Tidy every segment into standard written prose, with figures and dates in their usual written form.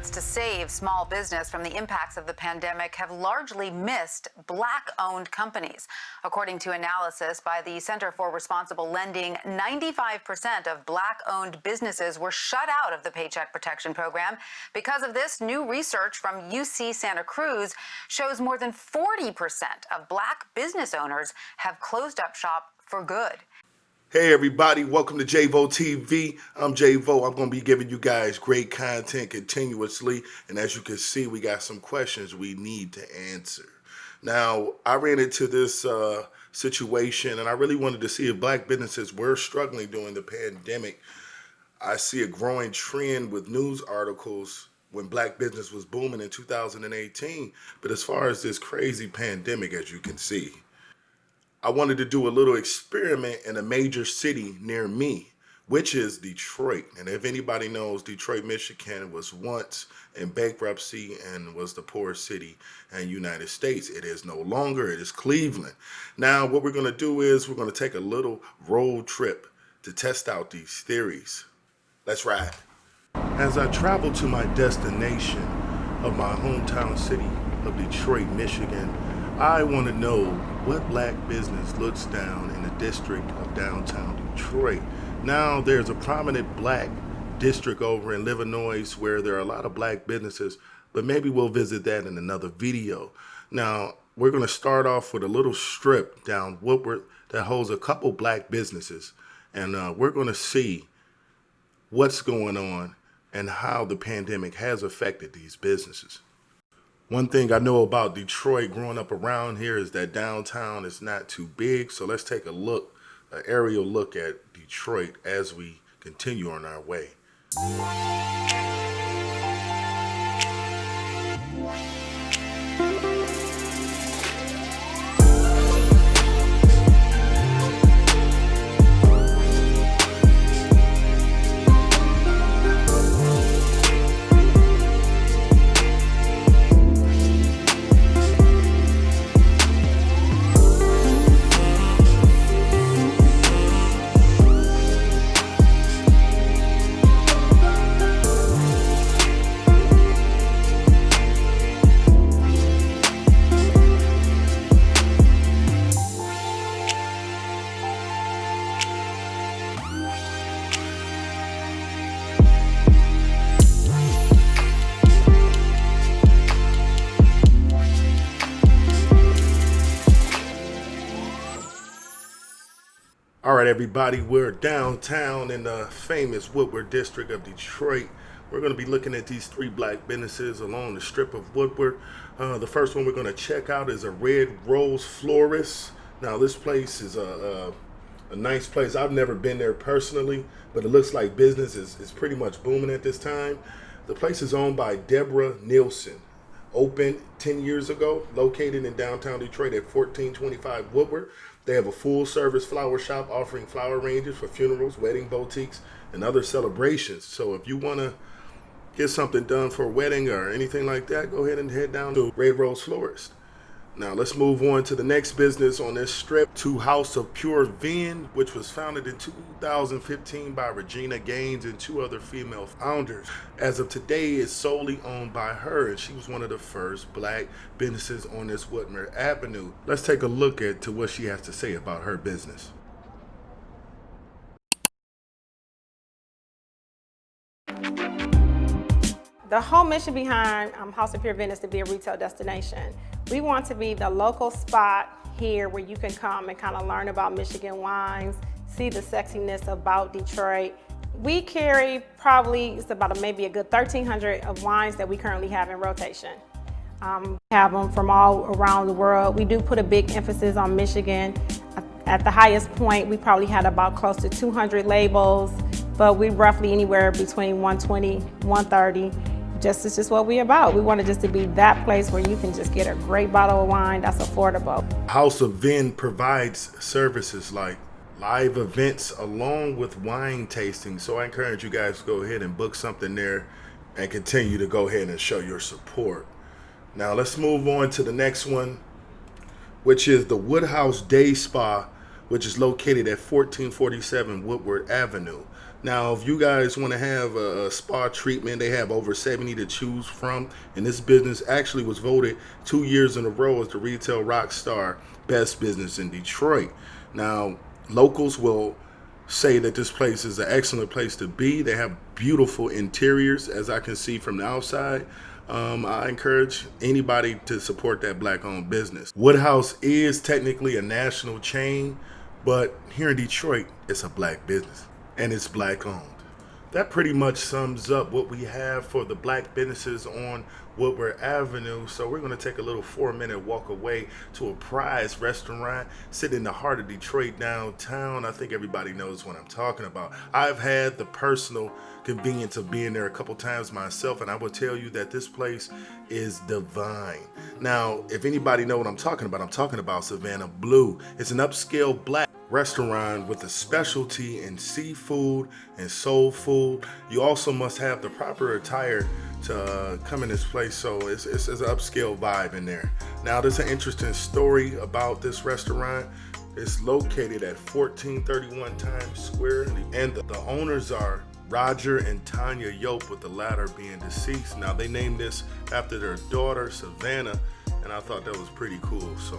efforts to save small business from the impacts of the pandemic have largely missed Black-owned companies. According to analysis by the Center for Responsible Lending, 95% of Black-owned businesses were shut out of the Paycheck Protection Program. Because of this, new research from UC Santa Cruz shows more than 40% of Black business owners have closed up shop for good. Hey everybody, welcome to JVO TV. I'm JVO. I'm going to be giving you guys great content continuously. And as you can see, we got some questions we need to answer. Now, I ran into this situation and I really wanted to see if Black businesses were struggling during the pandemic. I see a growing trend with news articles when Black business was booming in 2018. But as far as this crazy pandemic, as you can see, I wanted to do a little experiment in a major city near me, which is Detroit. And if anybody knows, Detroit, Michigan was once in bankruptcy and was the poorest city in the United States. It is no longer. It is Cleveland. Now, what we're going to do is we're going to take a little road trip to test out these theories. Let's ride. As I travel to my destination of my hometown city of Detroit, Michigan, I want to know what Black business looks down in the district of downtown Detroit. Now, there's a prominent Black district over in Illinois where there are a lot of Black businesses, but maybe we'll visit that in another video. Now, we're going to start off with a little strip down Woodward that holds a couple Black businesses, and we're going to see what's going on and how the pandemic has affected these businesses. One thing I know about Detroit growing up around here is that downtown is not too big. So let's take a look, an aerial look at Detroit as we continue on our way. All right, everybody, we're downtown in the famous Woodward district of Detroit. We're going to be looking at these three Black businesses along the strip of Woodward. The first one we're going to check out is a Red Rose Florist. Now, this place is a nice place. I've never been there personally, but it looks like business is pretty much booming at this time. The place is owned by Deborah Nielsen. Opened 10 years ago, located in downtown Detroit at 1425 Woodward. They have a full-service flower shop offering flower ranges for funerals, wedding boutiques, and other celebrations. So if you want to get something done for a wedding or anything like that, go ahead and head down to Red Rose Florist. Now let's move on to the next business on this strip, to House of Vin, which was founded in 2015 by Regina Gaines and two other female founders. As of today, it's solely owned by her, and she was one of the first Black businesses on this Woodward Avenue. Let's take a look at what she has to say about her business. The whole mission behind House of Vin is to be a retail destination. We want to be the local spot here where you can come and kind of learn about Michigan wines, see the sexiness about Detroit. We carry probably, it's about maybe a good 1,300 of wines that we currently have in rotation. We have them from all around the world. We do put a big emphasis on Michigan. At the highest point, we probably had about close to 200 labels, but we roughly anywhere between 120, 130. It's just what we're about. We want it just to be that place where you can just get a great bottle of wine that's affordable. House of Vin provides services like live events along with wine tasting. So I encourage you guys to go ahead and book something there and continue to go ahead and show your support. Now let's move on to the next one, which is the Woodhouse Day Spa, which is located at 1447 Woodward Avenue. Now, if you guys want to have a spa treatment, they have over 70 to choose from. And this business actually was voted 2 years in a row as the Retail Rock Star Best Business in Detroit. Now, locals will say that this place is an excellent place to be. They have beautiful interiors, as I can see from the outside. I encourage anybody to support that black-owned business. Woodhouse is technically a national chain, but here in Detroit, it's a black business, and it's black-owned. That pretty much sums up what we have for the black businesses on Woodward Avenue. So we're going to take a little 4-minute walk away to a prize restaurant sitting in the heart of Detroit downtown. I think everybody knows what I'm talking about. I've had the personal convenience of being there a couple times myself, and I will tell you that this place is divine. Now, if anybody know what I'm talking about Savannah Blue. It's an upscale black restaurant with a specialty in seafood and soul food. You also must have the proper attire to come in this place, so it's an upscale vibe in there. Now, there's an interesting story about this restaurant. It's located at 1431 Times Square, and the owners are Roger and Tanya Yope, with the latter being deceased. Now, they named this after their daughter, Savannah, and I thought that was pretty cool. So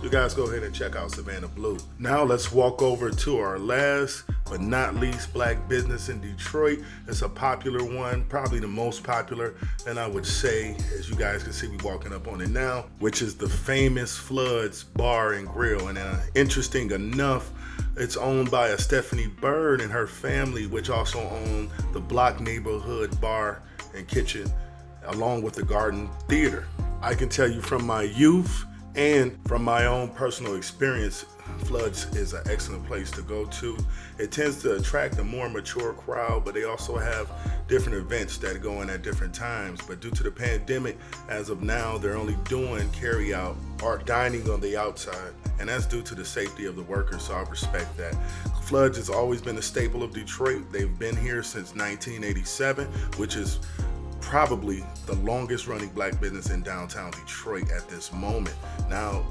you guys go ahead and check out Savannah Blue. Now let's walk over to our last but not least black business in Detroit. It's a popular one, probably the most popular, and I would say, as you guys can see, we walking up on it now, which is the famous Floods Bar and Grill. And interesting enough, it's owned by a Stephanie Bird and her family, which also own the Block Neighborhood Bar and Kitchen, along with the Garden Theater. I can tell you from my youth and from my own personal experience, Floods is an excellent place to go to. It tends to attract a more mature crowd, but they also have different events that go in at different times. But due to the pandemic, as of now, they're only doing carry out or dining on the outside, and that's due to the safety of the workers, so I respect that. Floods has always been a staple of Detroit. They've been here since 1987, which is probably the longest running black business in downtown Detroit at this moment. Now,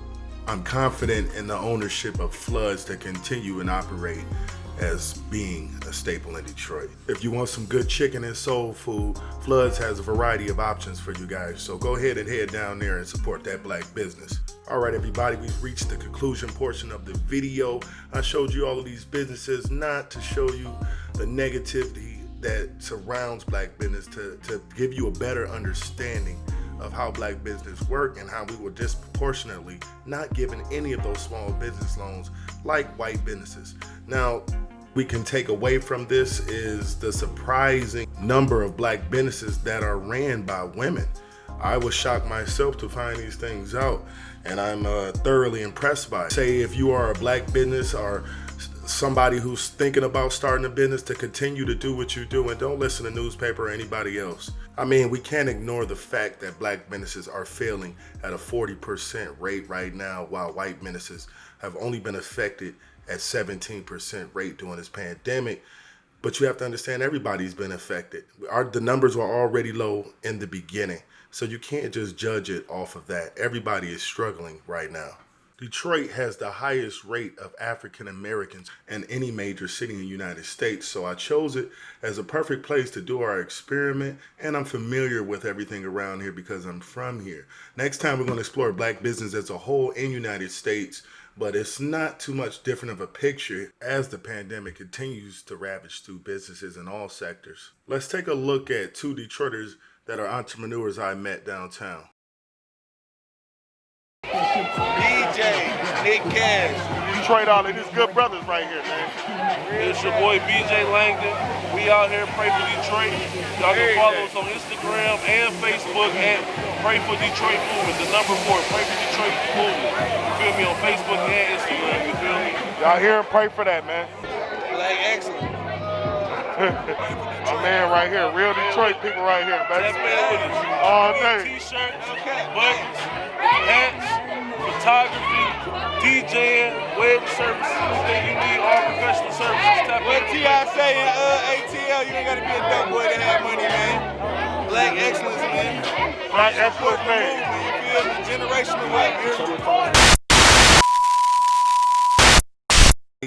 I'm confident in the ownership of Floods to continue and operate as being a staple in Detroit. If you want some good chicken and soul food, Floods has a variety of options for you guys. So go ahead and head down there and support that black business. All right, everybody, we've reached the conclusion portion of the video. I showed you all of these businesses not to show you the negativity that surrounds black business, to give you a better understanding of how black business work and how we were disproportionately not given any of those small business loans like white businesses. Now, we can take away from this is the surprising number of black businesses that are ran by women. I was shocked myself to find these things out, and I'm thoroughly impressed by it. Say if you are a black business or somebody who's thinking about starting a business, to continue to do what you do and don't listen to newspaper or anybody else. I mean, we can't ignore the fact that black businesses are failing at a 40% rate right now, while white businesses have only been affected at 17% rate during this pandemic. But you have to understand, everybody's been affected. The numbers were already low in the beginning, so you can't just judge it off of that. Everybody is struggling right now. Detroit has the highest rate of African Americans in any major city in the United States, so I chose it as a perfect place to do our experiment, and I'm familiar with everything around here because I'm from here. Next time, we're going to explore black business as a whole in the United States, but it's not too much different of a picture as the pandemic continues to ravage through businesses in all sectors. Let's take a look at 2 Detroiters that are entrepreneurs I met downtown. BJ, Nick Cash. Detroit, all of these good brothers right here, man. It's your boy BJ Langdon. We out here pray for Detroit. Y'all can follow us on Instagram and Facebook at Pray for Detroit Movement. The number 4, Pray for Detroit Movement. You feel me, on Facebook and Instagram, you feel me? Y'all here and pray for that, man. Like, excellent. My man right here, real Detroit people right here, baby. That's man with us. All day. T-shirts, buttons, hats, photography, DJing, wedding services, anything you need, all professional services. What T.I. say in ATL, you ain't gotta be a dope boy to have money, man. Black excellence, man. Black excellence, man. You feel me? Generational wealth.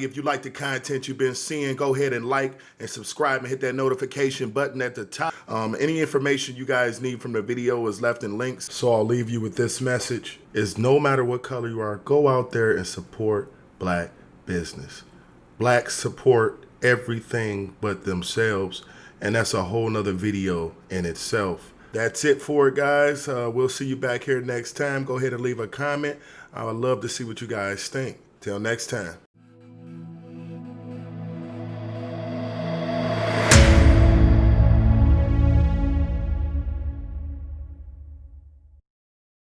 If you like the content you've been seeing, go ahead and like and subscribe and hit that notification button at the top. Any information you guys need from the video is left in links. So I'll leave you with this message: is no matter what color you are, go out there and support Black business. Blacks support everything but themselves, and that's a whole nother video in itself. That's it for it, guys. We'll see you back here next time. Go ahead and leave a comment. I would love to see what you guys think. Till next time.